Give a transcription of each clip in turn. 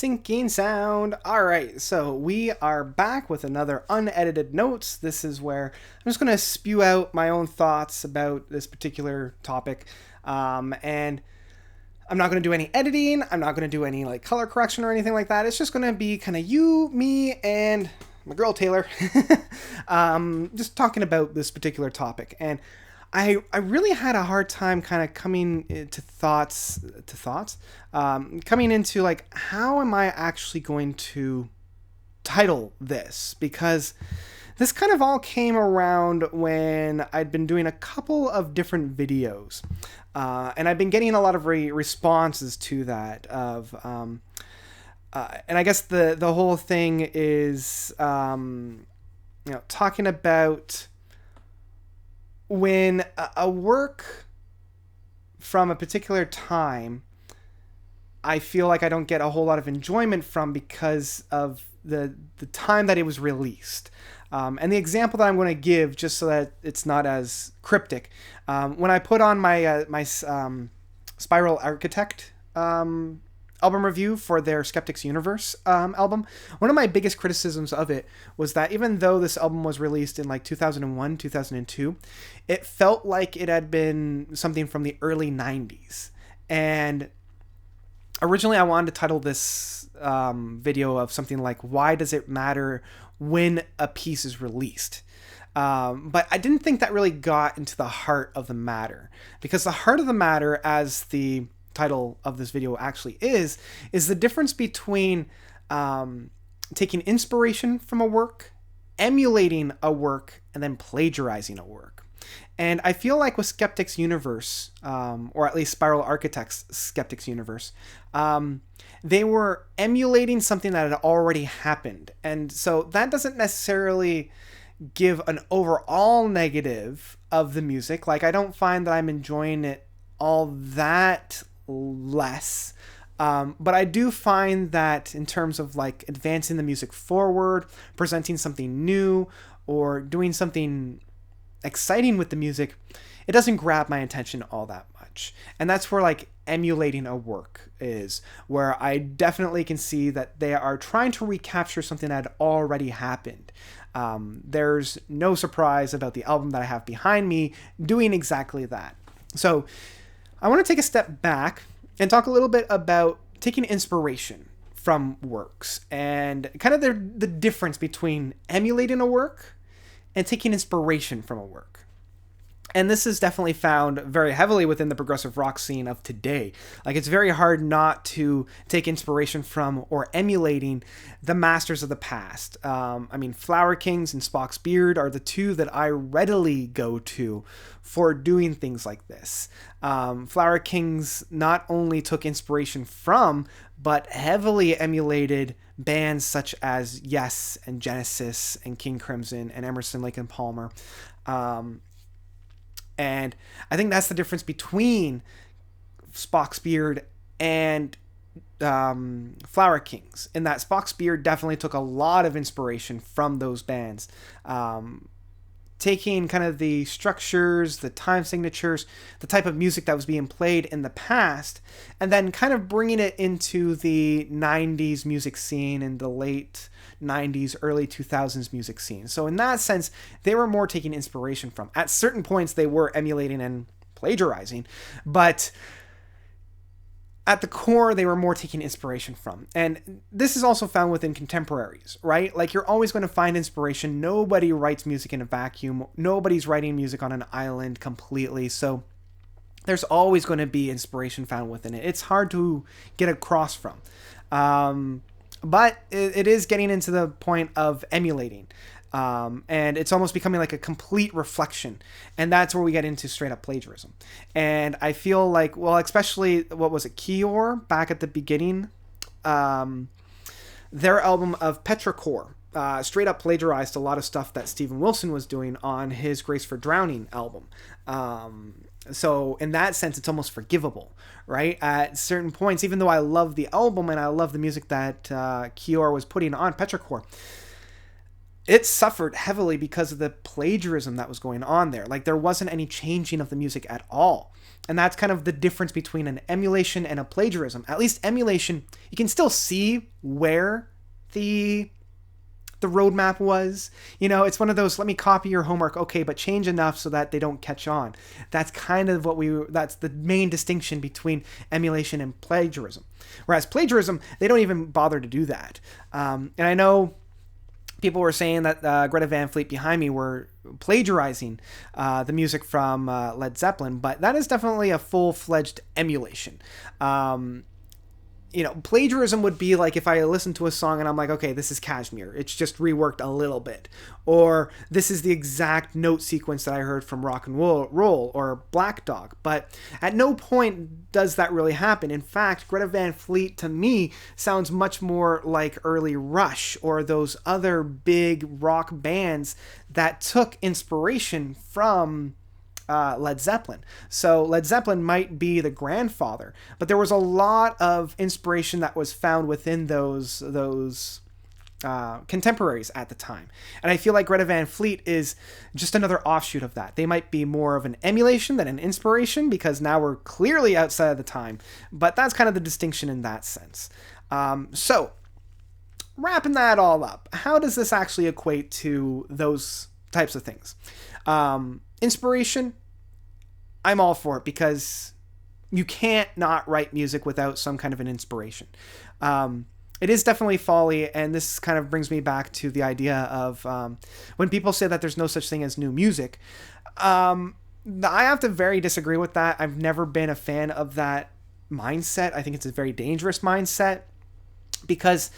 Sinking sound. All right, so we are back with another unedited notes. This is where I'm just going to spew out my own thoughts about this particular topic. And I'm not going to do any editing. I'm not going to do any like color correction or anything like that. It's just going to be kind of you, me, and my girl Taylor, just talking about this particular topic. And I really had a hard time kind of coming to thoughts, coming into like, how am I actually going to title this? Because this kind of all came around when I'd been doing a couple of different videos. And I've been getting a lot of responses to that and I guess the whole thing is, talking about when a work from a particular time, I feel like I don't get a whole lot of enjoyment from because of the time that it was released. And the example that I'm going to give, just so that it's not as cryptic, when I put on my Spiral Architect album review for their Skeptics Universe album, one of my biggest criticisms of it was that even though this album was released in like 2001, 2002, it felt like it had been something from the early 90s. And originally I wanted to title this video of something like, why does it matter when a piece is released? But I didn't think that really got into the heart of the matter, because the heart of the matter, as the title of this video actually is the difference between taking inspiration from a work, emulating a work, and then plagiarizing a work. And I feel like with Skeptics Universe, or at least Spiral Architects Skeptics Universe, they were emulating something that had already happened. And so that doesn't necessarily give an overall negative of the music. Like, I don't find that I'm enjoying it all that less. But I do find that in terms of like advancing the music forward, presenting something new, or doing something exciting with the music, it doesn't grab my attention all that much. And that's where like emulating a work is, where I definitely can see that they are trying to recapture something that had already happened. There's no surprise about the album that I have behind me doing exactly that. So I want to take a step back and talk a little bit about taking inspiration from works and kind of the difference between emulating a work and taking inspiration from a work. And this is definitely found very heavily within the progressive rock scene of today. Like, it's very hard not to take inspiration from or emulating the masters of the past. I mean, Flower Kings and Spock's Beard are the two that I readily go to for doing things like this. Flower Kings not only took inspiration from, but heavily emulated bands such as Yes and Genesis and King Crimson and Emerson, Lake and Palmer. And I think that's the difference between Spock's Beard and Flower Kings, in that Spock's Beard definitely took a lot of inspiration from those bands. Taking kind of the structures, the time signatures, the type of music that was being played in the past, and then kind of bringing it into the 90s music scene and the late 90s, early 2000s music scene. So in that sense, they were more taking inspiration from. At certain points, they were emulating and plagiarizing, but at the core, they were more taking inspiration from. And this is also found within contemporaries, right? Like, you're always going to find inspiration. Nobody writes music in a vacuum. Nobody's writing music on an island completely. So there's always going to be inspiration found within it. It's hard to get across from. But it is getting into the point of emulating. And it's almost becoming like a complete reflection. And that's where we get into straight up plagiarism. And I feel like, well, especially, what was it, Kior, back at the beginning, their album of Petrichor, straight up plagiarized a lot of stuff that Steven Wilson was doing on his Grace for Drowning album. So in that sense, it's almost forgivable, right? At certain points, even though I love the album and I love the music that Kior was putting on Petrichor, it suffered heavily because of the plagiarism that was going on there. Like, there wasn't any changing of the music at all. And that's kind of the difference between an emulation and a plagiarism. At least emulation, you can still see where the roadmap was. It's one of those, let me copy your homework, okay, but change enough so that they don't catch on. That's kind of that's the main distinction between emulation and plagiarism. Whereas plagiarism, they don't even bother to do that. And I know people were saying that Greta Van Fleet behind me were plagiarizing the music from Led Zeppelin, but that is definitely a full-fledged emulation. Plagiarism would be like if I listen to a song and I'm like, okay, this is Kashmir. It's just reworked a little bit. Or this is the exact note sequence that I heard from Rock and Roll or Black Dog. But at no point does that really happen. In fact, Greta Van Fleet to me sounds much more like early Rush or those other big rock bands that took inspiration from Led Zeppelin. So Led Zeppelin might be the grandfather, but there was a lot of inspiration that was found within those contemporaries at the time. And I feel like Greta Van Fleet is just another offshoot of that. They might be more of an emulation than an inspiration because now we're clearly outside of the time, but that's kind of the distinction in that sense. So wrapping that all up, how does this actually equate to those types of things? Inspiration, I'm all for it because you can't not write music without some kind of an inspiration. It is definitely folly, and this kind of brings me back to the idea of when people say that there's no such thing as new music. I have to very disagree with that. I've never been a fan of that mindset. I think it's a very dangerous mindset because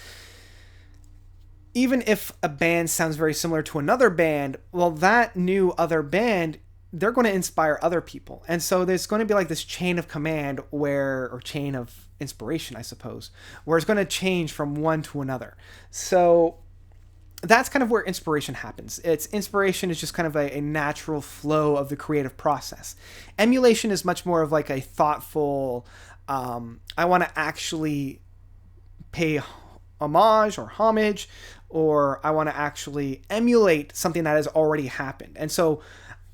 even if a band sounds very similar to another band, well, that new other band, they're going to inspire other people. And so there's going to be like this chain of command or chain of inspiration, I suppose, where it's going to change from one to another. So that's kind of where inspiration happens. Inspiration is just kind of a natural flow of the creative process. Emulation is much more of like a thoughtful, I want to actually pay homage or homage, or I want to actually emulate something that has already happened. And so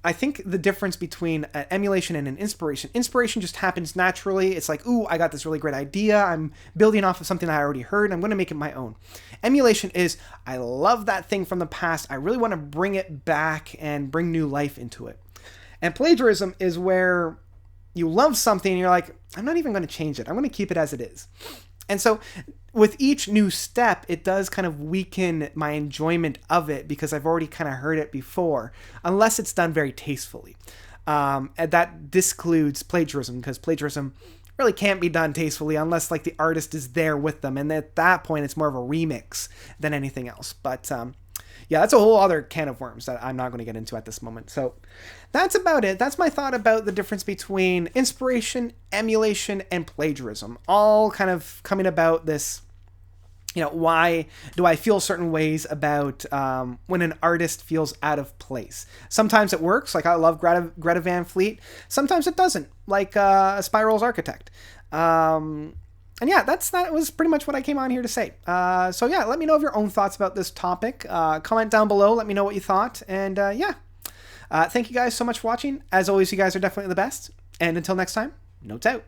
I think the difference between an emulation and an inspiration just happens naturally. It's like, ooh, I got this really great idea. I'm building off of something I already heard. I'm going to make it my own. Emulation is, I love that thing from the past. I really want to bring it back and bring new life into it. And plagiarism is where you love something and you're like, I'm not even going to change it. I'm going to keep it as it is. And so with each new step, it does kind of weaken my enjoyment of it because I've already kind of heard it before, unless it's done very tastefully. And that discludes plagiarism because plagiarism really can't be done tastefully unless like the artist is there with them. And at that point, it's more of a remix than anything else. But yeah, that's a whole other can of worms that I'm not going to get into at this moment. So that's about it. That's my thought about the difference between inspiration, emulation, and plagiarism. All kind of coming about this, why do I feel certain ways about when an artist feels out of place? Sometimes it works, like I love Greta Van Fleet. Sometimes it doesn't, like Spiral's Architect. And yeah, that was pretty much what I came on here to say. So yeah, let me know of your own thoughts about this topic. Comment down below, let me know what you thought. And yeah, thank you guys so much for watching. As always, you guys are definitely the best. And until next time, notes out.